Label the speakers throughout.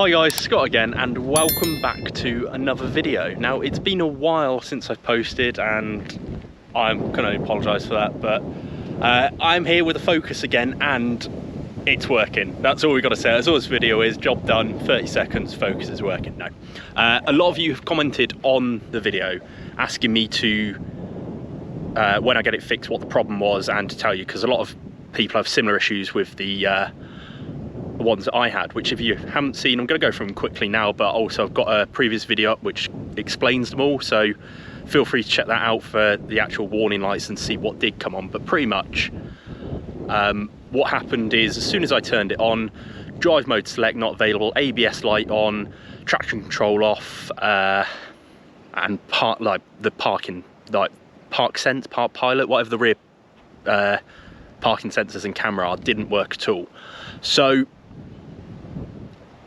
Speaker 1: Hi guys, Scott again, and welcome back to another video. Now, it's been a while since I've posted, and I'm going to apologise for that, but I'm here with a Focus again, and it's working. That's all we've got to say. That's all this video is. Job done, 30 seconds, Focus is working. No. A lot of you have commented on the video asking me to, when I get it fixed, what the problem was, and to tell you, because a lot of people have similar issues with the ones that I had, which if you haven't seen, I'm going to go through them quickly now, but also I've got a previous video up which explains them all, so feel free to check that out for the actual warning lights and see what did come on. But pretty much what happened is, as soon as I turned it on, drive mode select not available, ABS light on, traction control off, and the parking, like park sense, park pilot, whatever the rear parking sensors and camera are, didn't work at all. So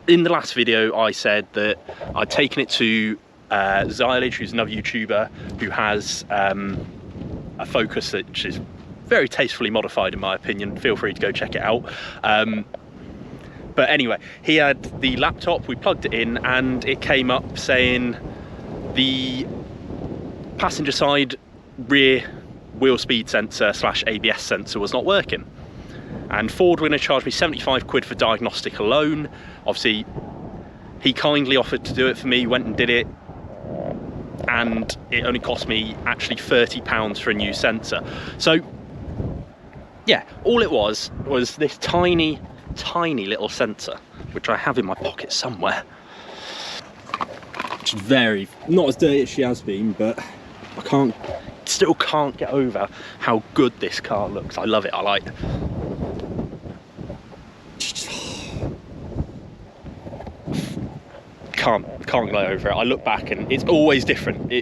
Speaker 1: in the last video I said that I'd taken it to Xylage, who's another YouTuber who has a Focus which is very tastefully modified in my opinion. Feel free to go check it out. But anyway, he had the laptop, we plugged it in, and it came up saying the passenger side rear wheel speed sensor / ABS sensor was not working. And Ford were going to charge me 75 quid for diagnostic alone. Obviously, he kindly offered to do it for me, went and did it, and it only cost me actually £30 for a new sensor. So yeah, all it was this tiny little sensor, which I have in my pocket somewhere, which is very, not as dirty as she has been, but I still can't get over how good this car looks. I love it. I like, can't get over it. I look back and it's always different.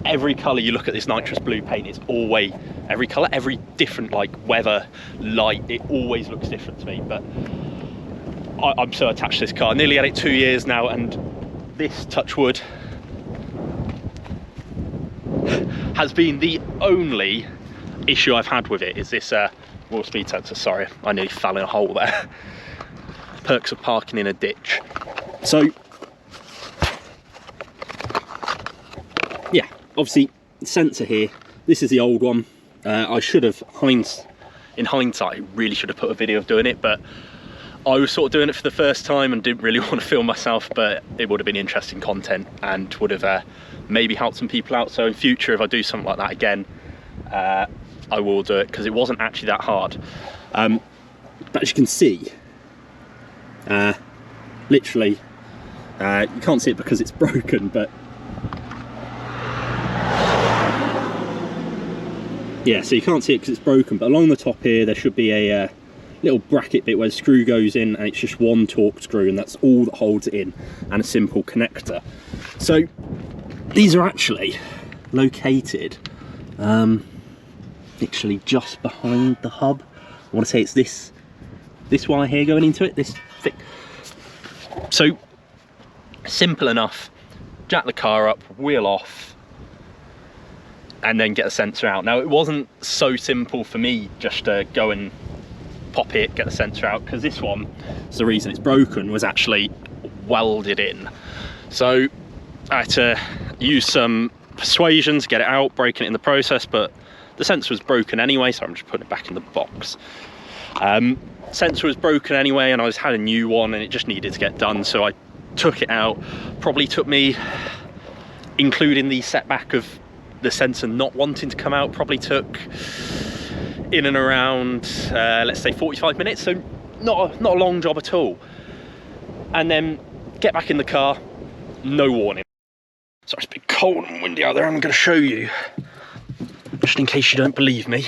Speaker 1: Every colour you look at this nitrous blue paint, it's always, every colour, every different like weather, light, it always looks different to me. But I'm so attached to this car. I nearly had it 2 years now, and this, touch wood, has been the only issue I've had with it, is this wheel speed sensor. Sorry, I nearly fell in a hole there. Perks of parking in a ditch. So yeah, obviously sensor here, this is the old one. I should have, in hindsight, really should have put a video of doing it, but I was sort of doing it for the first time and didn't really want to film myself, but it would have been interesting content and would have maybe helped some people out. So in future, if I do something like that again, I will do it, because it wasn't actually that hard. But as you can see, literally, you can't see it because it's broken, but yeah, so you can't see it because it's broken, but along the top here there should be a little bracket bit where the screw goes in, and it's just one torque screw, and that's all that holds it in, and a simple connector. So these are actually located literally just behind the hub. I want to say it's this wire here going into it, this thick. So simple enough, jack the car up, wheel off, and then get the sensor out. Now, it wasn't so simple for me just to go and pop it, get the sensor out, because this one, so the reason it's broken, was actually welded in. So I had to use some persuasion to get it out, breaking it in the process, but the sensor was broken anyway, so I'm just putting it back in the box. Sensor was broken anyway, and I had a new one, and it just needed to get done, so I took it out. Probably took me, including the setback of the sensor not wanting to come out, probably took in and around let's say 45 minutes, so not a long job at all. And then get back in the car, no warning. So it's a bit cold and windy out there. I'm going to show you, just in case you don't believe me.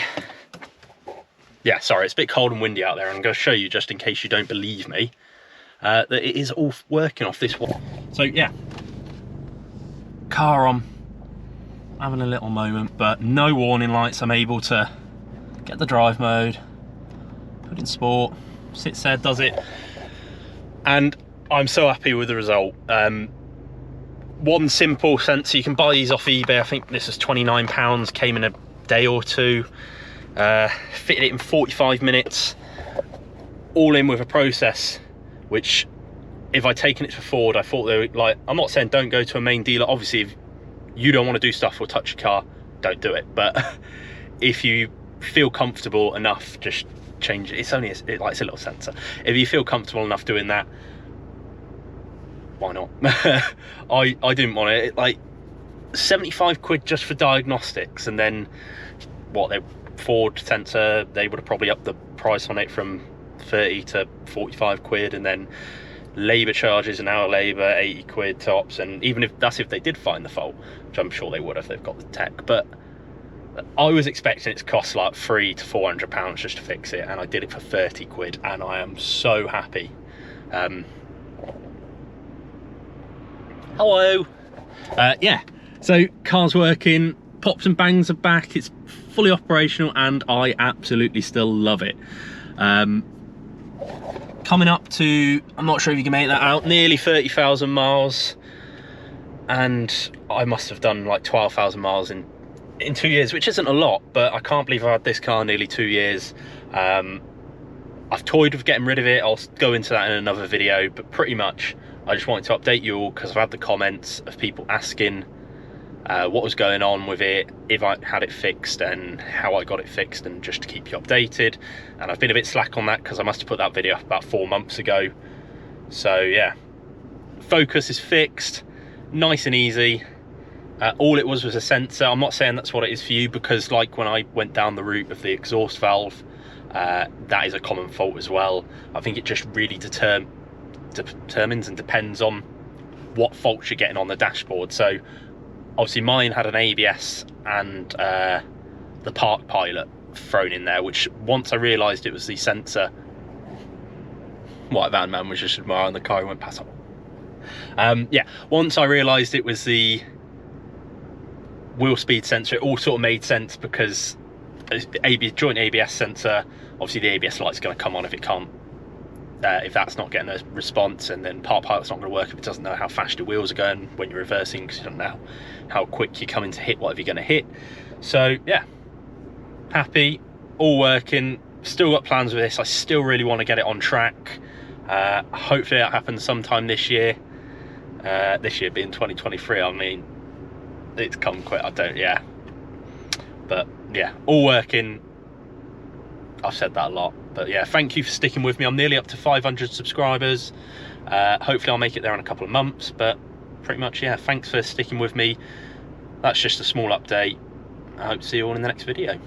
Speaker 1: Yeah, sorry, it's a bit cold and windy out there. I'm going to show you, just in case you don't believe me, that it is all working off this one. So yeah, car on, having a little moment, but no warning lights. I'm able to get the drive mode, put in sport, sits there, does it, and I'm so happy with the result. One simple sensor, you can buy these off eBay. I think this is £29, came in a day or two. Fitted it in 45 minutes, all in with a process which if I'd taken it to Ford, I thought they were like, I'm not saying don't go to a main dealer. Obviously, if you don't want to do stuff or touch your car, don't do it. But if you feel comfortable enough, just change it. It's only it's a little sensor. If you feel comfortable enough doing that, why not? I didn't want it. Like 75 quid just for diagnostics, and then what, they Ford sensor, they would have probably upped the price on it from 30 to 45 quid, and then labour charges, an hour labour, 80 quid tops. And even if that's if they did find the fault, which I'm sure they would if they've got the tech. But I was expecting it to cost like £300 to £400 just to fix it, and I did it for 30 quid, and I am so happy. Hello. Yeah, so car's working, pops and bangs are back, it's fully operational, and I absolutely still love it. Coming up to, I'm not sure if you can make that out, nearly 30,000 miles, and I must have done like 12,000 miles in 2 years, which isn't a lot, but I can't believe I've had this car nearly 2 years. I've toyed with getting rid of it. I'll go into that in another video, but pretty much I just wanted to update you all because I've had the comments of people asking what was going on with it, if I had it fixed and how I got it fixed, and just to keep you updated. And I've been a bit slack on that because I must have put that video up about 4 months ago. So yeah, Focus is fixed, nice and easy. All it was a sensor. I'm not saying that's what it is for you, because like when I went down the route of the exhaust valve, that is a common fault as well. I think it just really determines and depends on what faults you're getting on the dashboard. So obviously mine had an ABS and the park pilot thrown in there, which once I realised it was the sensor, white van man was just admiring the car and went past up. Yeah, once I realised it was the wheel speed sensor, it all sort of made sense, because joint ABS sensor, obviously the ABS light's going to come on if it can't, if that's not getting a response, and then park pilot's not going to work if it doesn't know how fast your wheels are going when you're reversing, because you don't know how quick you're coming to hit whatever you're going to hit. So yeah, happy, all working, still got plans with this. I still really want to get it on track. Hopefully that happens sometime this year. This year being 2023, I mean, it's come quick, yeah. But yeah, all working. I've said that a lot, but yeah, thank you for sticking with me. I'm nearly up to 500 subscribers. Hopefully I'll make it there in a couple of months, but pretty much, yeah, thanks for sticking with me. That's just a small update. I hope to see you all in the next video.